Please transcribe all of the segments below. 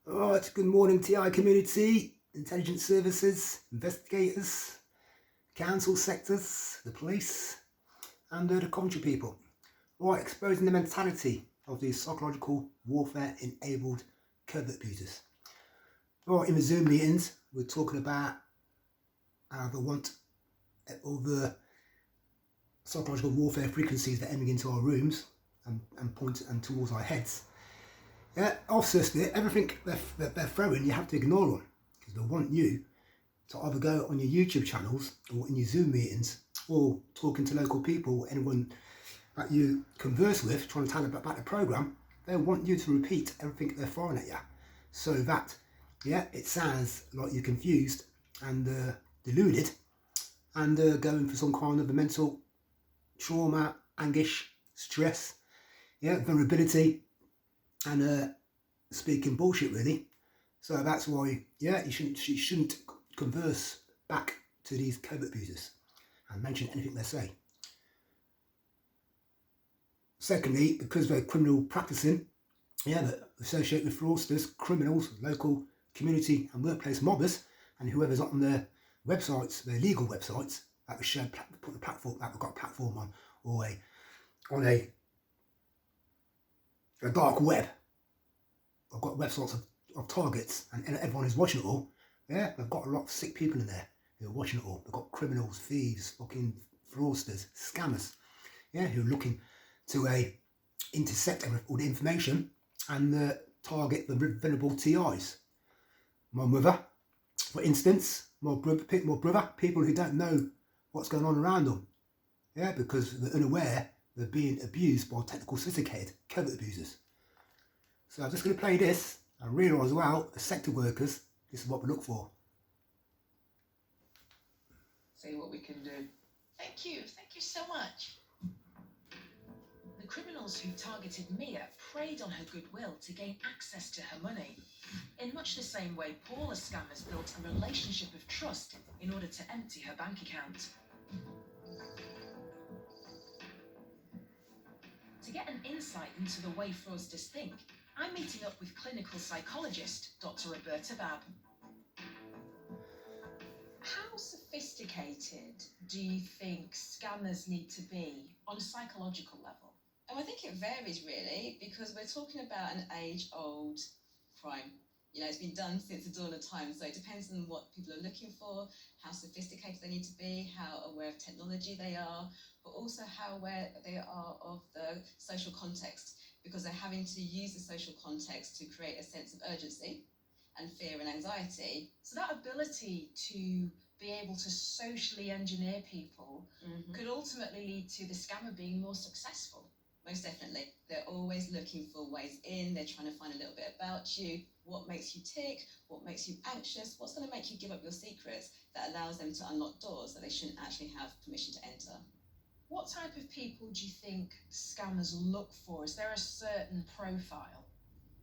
Alright, good morning TI community, intelligence services, investigators, council sectors, the police, and the Coventry people. Right, exposing the mentality of these psychological warfare enabled covert abusers. Right, in the Zoom meetings, we're talking about the want of the psychological warfare frequencies that are aiming into our rooms and point and towards our heads. Yeah, obviously, everything they're throwing, you have to ignore them because they want you to either go on your YouTube channels or in your Zoom meetings or talking to local people, anyone that you converse with, trying to tell them about the program. They want you to repeat everything they're throwing at you, so that it sounds like you're confused and deluded and going for some kind of a mental trauma, anguish, stress, vulnerability, and speaking bullshit really. So that's why you shouldn't converse back to these covert abusers and mention anything they say. Secondly, because they're criminal practicing, that associate with fraudsters, criminals, local community and workplace mobbers, and whoever's on their websites, their legal websites, that we show put the platform that we've got a platform on, or on a dark web. I've got websites of targets, and everyone is watching it all. Yeah, they've got a lot of sick people in there who are watching it all. They've got criminals, thieves, fucking fraudsters, scammers, who are looking to intercept all the information and target the vulnerable TIs. My mother, for instance, my brother, people who don't know what's going on around them. Yeah, because they're unaware they're being abused by technical sophisticated covert abusers. So I'm just going to play this and realise as well, the sector workers, this is what we look for. See what we can do. Thank you so much. The criminals who targeted Mia preyed on her goodwill to gain access to her money. In much the same way Paula's scammers built a relationship of trust in order to empty her bank account. To get an insight into the way fraudsters think, I'm meeting up with clinical psychologist Dr. Roberta Babb. How sophisticated do you think scammers need to be on a psychological level? I think it varies really, because we're talking about an age-old crime. It's been done since the dawn of time, so it depends on what people are looking for, how sophisticated they need to be, how aware of technology they are, but also how aware they are of the social context, because they're having to use the social context to create a sense of urgency and fear and anxiety. So that ability to be able to socially engineer people could ultimately lead to the scammer being more successful. Most definitely. They're always looking for ways in. They're trying to find a little bit about you. What makes you tick? What makes you anxious? What's going to make you give up your secrets that allows them to unlock doors that they shouldn't actually have permission to enter? What type of people do you think scammers look for? Is there a certain profile?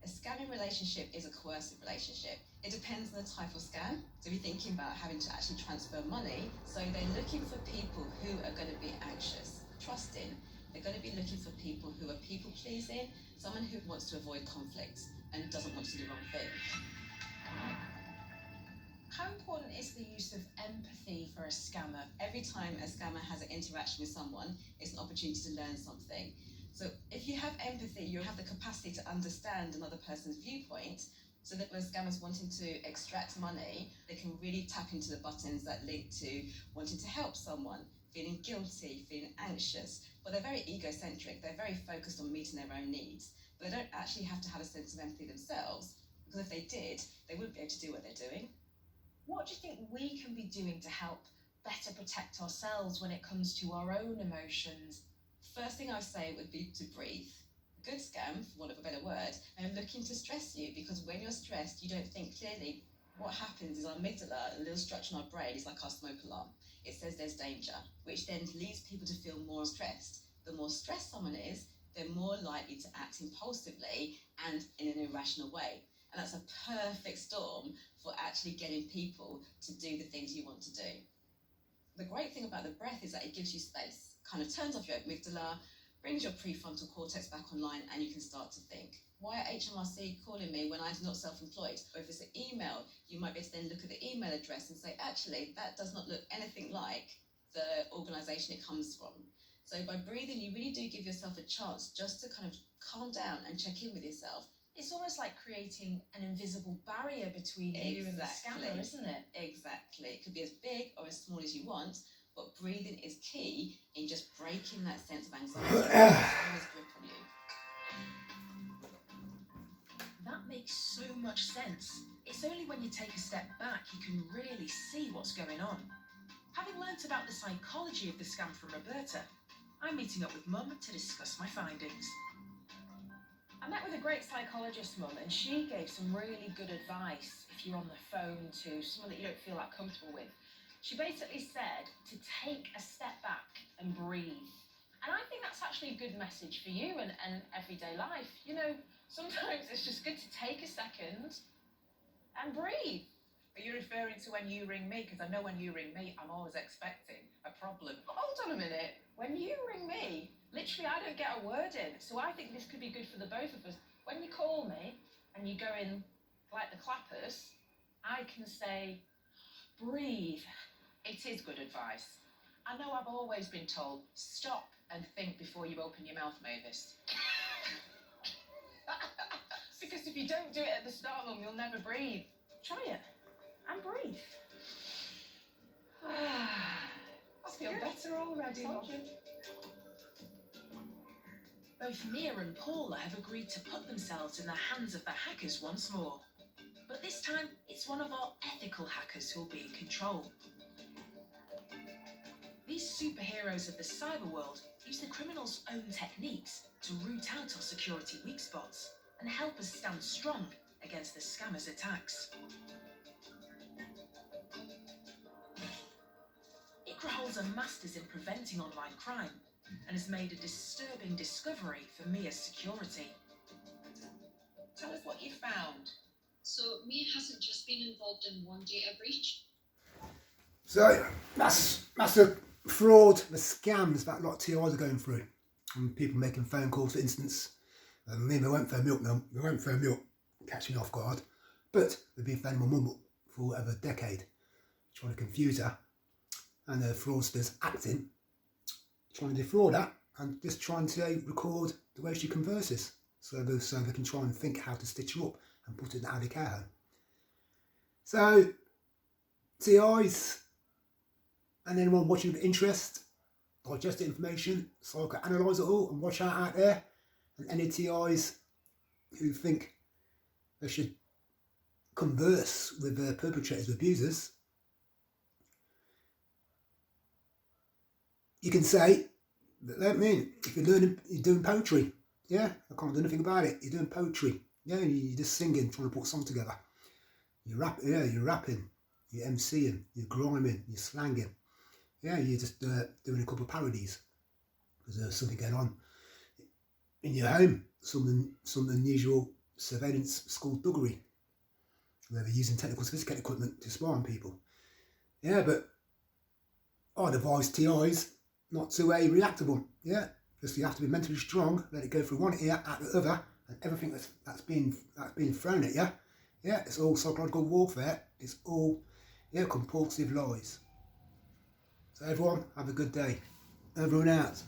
A scamming relationship is a coercive relationship. It depends on the type of scam. So we're thinking about having to actually transfer money. So they're looking for people who are going to be anxious, trusting. They're going to be looking for people who are people-pleasing, someone who wants to avoid conflict and doesn't want to do the wrong thing. How important is the use of empathy for a scammer? Every time a scammer has an interaction with someone, it's an opportunity to learn something. So if you have empathy, you have the capacity to understand another person's viewpoint, so that when scammers wanting to extract money, they can really tap into the buttons that link to wanting to help someone, feeling guilty, feeling anxious. But they're very egocentric. They're very focused on meeting their own needs. But they don't actually have to have a sense of empathy themselves, because if they did, they wouldn't be able to do what they're doing. What do you think we can be doing to help better protect ourselves when it comes to our own emotions? First thing I would say would be to breathe. A good scam, for want of a better word, are looking to stress you, because when you're stressed, you don't think clearly. What happens is our amygdala, a little structure in our brain, is like our smoke alarm. It says there's danger, which then leads people to feel more stressed. The more stressed someone is, they're more likely to act impulsively and in an irrational way. And that's a perfect storm for actually getting people to do the things you want to do. The great thing about the breath is that it gives you space, kind of turns off your amygdala, brings your prefrontal cortex back online and you can start to think, why are HMRC calling me when I'm not self-employed? Or if it's an email, you might be able to then look at the email address and say, actually, that does not look anything like the organisation it comes from. So by breathing, you really do give yourself a chance just to kind of calm down and check in with yourself. It's almost like creating an invisible barrier between you and the scammer, isn't it? Exactly. It could be as big or as small as you want, but breathing is key in just breaking that sense of anxiety that's grip on you. That makes so much sense. It's only when you take a step back you can really see what's going on. Having learnt about the psychology of the scam from Roberta, I'm meeting up with Mum to discuss my findings. I met with a great psychologist, Mum, and she gave some really good advice if you're on the phone to someone that you don't feel that comfortable with. She basically said to take a step back and breathe. And I think that's actually a good message for you and everyday life. You know, sometimes it's just good to take a second and breathe. Are you referring to when you ring me? Because I know when you ring me, I'm always expecting a problem. Hold on a minute. When you ring me, literally I don't get a word in. So I think this could be good for the both of us. When you call me and you go in like the clappers, I can say, breathe. It is good advice. I know I've always been told, stop and think before you open your mouth, Mavis. Because if you don't do it at the start, Mum, you'll never breathe. Try it and breathe. I feel better already. Told you. Both Mia and Paula have agreed to put themselves in the hands of the hackers once more. But this time, it's one of our ethical hackers who'll be in control. These superheroes of the cyber world use the criminals' own techniques to root out our security weak spots and help us stand strong against the scammers' attacks. ICRA holds a master's in preventing online crime and has made a disturbing discovery for Mia's security. Tell us what you found. So Mia hasn't just been involved in one data breach. So that's the fraud, the scams that a lot of TIs are going through. And people making phone calls, for instance. They won't phone milk now. They won't phone milk, catch me off guard. But they've been phoning my mum for over a decade, trying to confuse her. And the fraudsters acting, trying to defraud her, and just trying to record the way she converses, so they can try and think how to stitch her up and put it in the AUDIT care home. So, TIs and anyone watching with interest, digest the information, so I can analyse it all and watch out there. And any TIs who think they should converse with the perpetrators of abusers, you can say, I mean, if you're doing poetry, yeah, I can't do anything about it. You're doing poetry, yeah, you're just singing, trying to put a song together. You're rapping, you're MCing, you're griming, you're slanging, yeah, you're just doing a couple of parodies because there's something going on in your home, some unusual surveillance skulduggery, where they're using technical sophisticated equipment to spy on people. Yeah, but I'd advise TIs not to reactable. Yeah, just you have to be mentally strong. Let it go through one ear out the other, and everything that's being thrown at you. Yeah, it's all psychological warfare. It's all compulsive lies. So everyone, have a good day. Everyone out.